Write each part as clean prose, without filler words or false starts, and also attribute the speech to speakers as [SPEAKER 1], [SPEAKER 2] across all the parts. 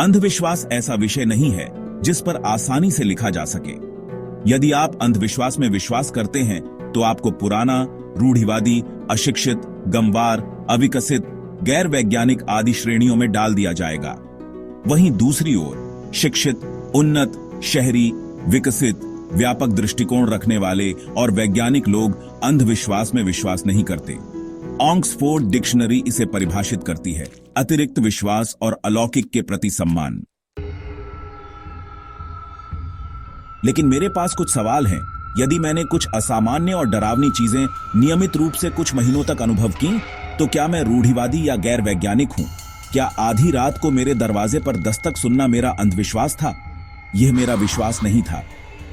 [SPEAKER 1] अंधविश्वास ऐसा विषय नहीं है जिस पर आसानी से लिखा जा सके। यदि आप अंधविश्वास में विश्वास करते हैं तो आपको पुराना, रूढ़िवादी, अशिक्षित, गंवार, अविकसित, गैर वैज्ञानिक आदि श्रेणियों में डाल दिया जाएगा। वहीं दूसरी ओर शिक्षित, उन्नत, शहरी, विकसित, व्यापक दृष्टिकोण रखने वाले और वैज्ञानिक लोग अंधविश्वास में विश्वास नहीं करते। ऑक्सफोर्ड डिक्शनरी इसे परिभाषित करती है: अतिरिक्त विश्वास और अलौकिक के प्रति सम्मान। लेकिन मेरे पास कुछ सवाल हैं। यदि मैंने कुछ असामान्य और डरावनी चीजें नियमित रूप से कुछ महीनों तक अनुभव की, तो क्या मैं रूढ़िवादी या गैर वैज्ञानिक हूं? क्या आधी रात को मेरे दरवाजे पर दस्तक सुनना मेरा अंधविश्वास था? यह मेरा विश्वास नहीं था।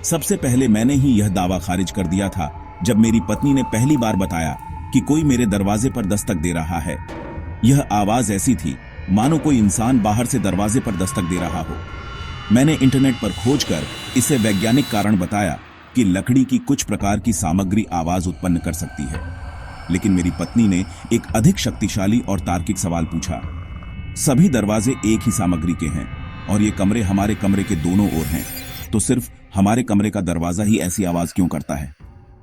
[SPEAKER 1] सबसे पहले मैंने ही यह दावा खारिज कर दिया था जब मेरी पत्नी ने पहली बार बताया कि कोई मेरे दरवाजे पर दस्तक दे रहा है। यह आवाज ऐसी थी मानो कोई इंसान बाहर से दरवाजे पर दस्तक दे रहा हो। मैंने इंटरनेट पर खोजकर इसे वैज्ञानिक कारण बताया कि लकड़ी की कुछ प्रकार की सामग्री आवाज उत्पन्न कर सकती है। लेकिन मेरी पत्नी ने एक अधिक शक्तिशाली और तार्किक सवाल पूछा। सभी दरवाजे एक ही सामग्री के हैं और ये कमरे हमारे कमरे के दोनों ओर हैं, तो सिर्फ हमारे कमरे का दरवाजा ही ऐसी आवाज क्यों करता है?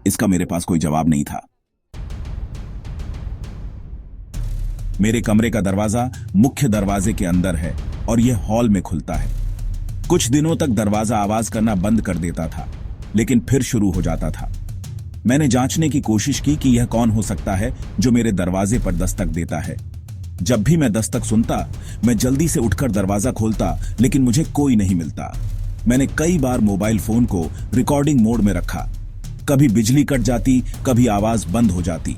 [SPEAKER 1] इसका मेरे पास कोई जवाब नहीं था। मेरे कमरे का दरवाजा मुख्य दरवाजे के अंदर है और यह हॉल में खुलता है। कुछ दिनों तक दरवाजा आवाज करना बंद कर देता था, लेकिन फिर शुरू हो जाता था। मैंने जांचने की कोशिश की कि यह कौन हो सकता है जो मेरे दरवाजे पर दस्तक देता है। जब भी मैं दस्तक सुनता, मैं जल्दी से उठकर दरवाजा खोलता, लेकिन मुझे कोई नहीं मिलता। मैंने कई बार मोबाइल फोन को रिकॉर्डिंग मोड में रखा। कभी बिजली कट जाती, कभी आवाज बंद हो जाती।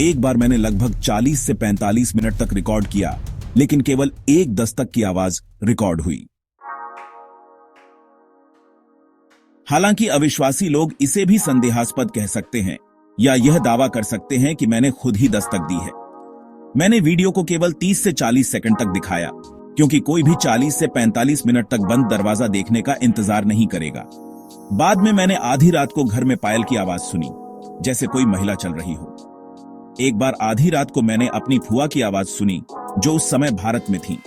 [SPEAKER 1] एक बार मैंने लगभग 40 से 45 मिनट तक रिकॉर्ड किया, लेकिन केवल एक दस्तक की आवाज रिकॉर्ड हुई। हालांकि अविश्वासी लोग इसे भी संदेहास्पद कह सकते हैं या यह दावा कर सकते हैं कि मैंने खुद ही दस्तक दी है। मैंने वीडियो को केवल 30 से 40 सेकंड तक दिखाया, क्योंकि कोई भी 40 से 45 मिनट तक बंद दरवाजा देखने का इंतजार नहीं करेगा। बाद में मैंने आधी रात को घर में पायल की आवाज सुनी, जैसे कोई महिला चल रही हो। एक बार आधी रात को मैंने अपनी फुआ की आवाज सुनी, जो उस समय भारत में थी।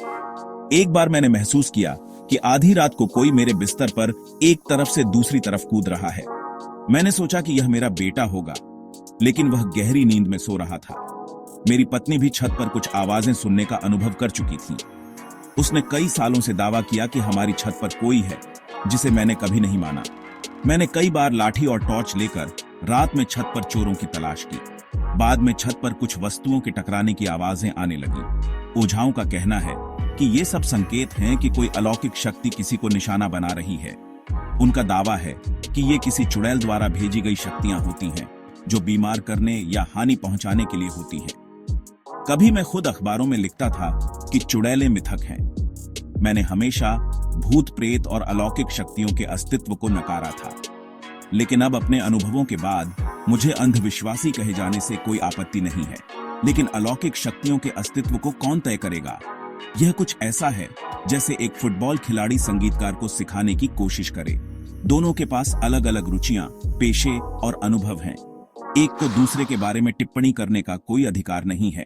[SPEAKER 1] एक बार मैंने महसूस किया कि आधी रात को कोई मेरे बिस्तर पर एक तरफ से दूसरी तरफ कूद रहा है। मैंने सोचा कि यह मेरा बेटा होगा, लेकिन वह गहरी नींद में सो रहा था। मेरी पत्नी भी छत पर कुछ आवाजें सुनने का अनुभव कर चुकी थी। उसने कई सालों से दावा किया कि हमारी छत पर कोई है, जिसे मैंने कभी नहीं माना। मैंने कई बार लाठी और टॉर्च लेकर रात में छत पर चोरों की तलाश की। बाद में छत पर कुछ वस्तुओं के टकराने की आवाजें आने लगी। ओझाओं का कहना है कि ये सब संकेत हैं कि कोई अलौकिक शक्ति किसी को निशाना बना रही है। उनका दावा है कि ये किसी चुड़ैल द्वारा भेजी गई शक्तियां होती हैं, जो बीमार करने या हानि पहुंचाने के लिए होती हैं। कभी मैं खुद अखबारों में लिखता था कि चुड़ैलें मिथक हैं। मैंने हमेशा भूत प्रेत और अलौकिक शक्तियों के अस्तित्व को नकारा था। लेकिन अब अपने अनुभवों के बाद मुझे अंधविश्वासी कहे जाने से कोई आपत्ति नहीं है। लेकिन अलौकिक शक्तियों के अस्तित्व को कौन तय करेगा? यह कुछ ऐसा है जैसे एक फुटबॉल खिलाड़ी संगीतकार को सिखाने की कोशिश करे। दोनों के पास अलग अलग रुचियां, पेशे और अनुभव हैं। एक को दूसरे के बारे में टिप्पणी करने का कोई अधिकार नहीं है।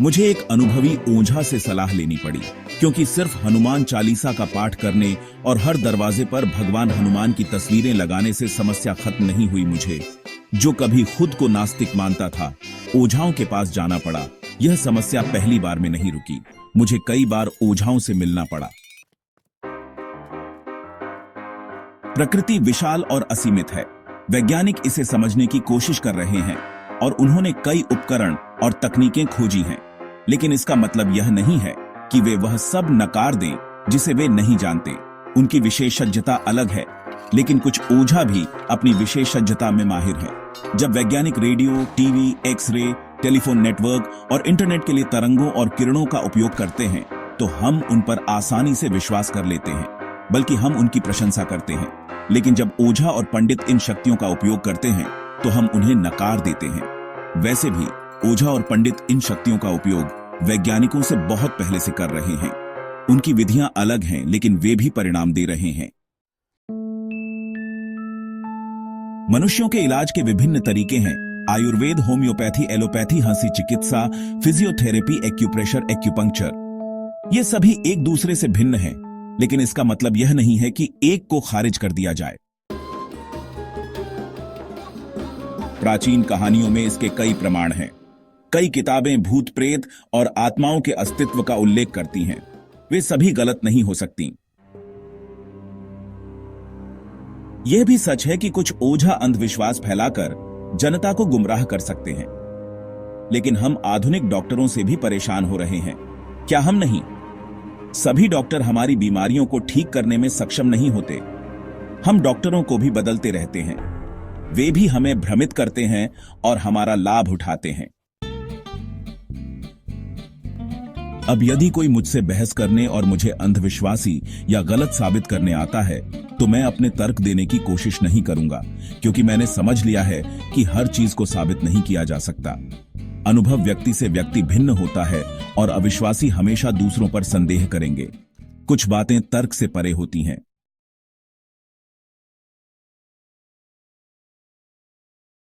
[SPEAKER 1] मुझे एक अनुभवी ओझा से सलाह लेनी पड़ी, क्योंकि सिर्फ हनुमान चालीसा का पाठ करने और हर दरवाजे पर भगवान हनुमान की तस्वीरें लगाने से समस्या खत्म नहीं हुई। मुझे, जो कभी खुद को नास्तिक मानता था, ओझाओं के पास जाना पड़ा। यह समस्या पहली बार में नहीं रुकी। मुझे कई बार ओझाओं से मिलना पड़ा। प्रकृति विशाल और असीमित है। वैज्ञानिक इसे समझने की कोशिश कर रहे हैं और उन्होंने कई उपकरण और तकनीकें खोजी हैं। लेकिन इसका मतलब यह नहीं है कि वे वह सब नकार दें जिसे वे नहीं जानते। उनकी विशेषज्ञता अलग है, लेकिन कुछ ओझा भी अपनी विशेषज्ञता में माहिर हैं। जब वैज्ञानिक radio, TV, x-ray, telephone network और इंटरनेट के लिए तरंगों और किरणों का उपयोग करते हैं, तो हम उन पर आसानी से विश्वास कर लेते हैं, बल्कि हम उनकी प्रशंसा करते हैं। लेकिन जब ओझा और पंडित इन शक्तियों का उपयोग करते हैं, तो हम उन्हें नकार देते हैं। वैसे भी ओझा और पंडित इन शक्तियों का उपयोग वैज्ञानिकों से बहुत पहले से कर रहे हैं। उनकी विधियां अलग हैं, लेकिन वे भी परिणाम दे रहे हैं। मनुष्यों के इलाज के विभिन्न तरीके हैं। आयुर्वेद, होम्योपैथी, एलोपैथी, हंसी चिकित्सा, फिजियोथेरेपी, एक्यूप्रेशर, एक्यूपंक्चर, ये सभी एक दूसरे से भिन्न हैं, लेकिन इसका मतलब यह नहीं है कि एक को खारिज कर दिया जाए। प्राचीन कहानियों में इसके कई प्रमाण हैं। कई किताबें भूत प्रेत और आत्माओं के अस्तित्व का उल्लेख करती हैं। वे सभी गलत नहीं हो सकती। यह भी सच है कि कुछ ओझा अंधविश्वास फैलाकर जनता को गुमराह कर सकते हैं। लेकिन हम आधुनिक डॉक्टरों से भी परेशान हो रहे हैं। क्या हम नहीं? सभी डॉक्टर हमारी बीमारियों को ठीक करने में सक्षम नहीं होते। हम डॉक्टरों को भी बदलते रहते हैं। वे भी हमें भ्रमित करते हैं और हमारा लाभ उठाते हैं। अब यदि कोई मुझसे बहस करने और मुझे अंधविश्वासी या गलत साबित करने आता है, तो मैं अपने तर्क देने की कोशिश नहीं करूंगा, क्योंकि मैंने समझ लिया है कि हर चीज को साबित नहीं किया जा सकता। अनुभव व्यक्ति से व्यक्ति भिन्न होता है और अविश्वासी हमेशा दूसरों पर संदेह करेंगे। कुछ बातें तर्क से परे होती हैं।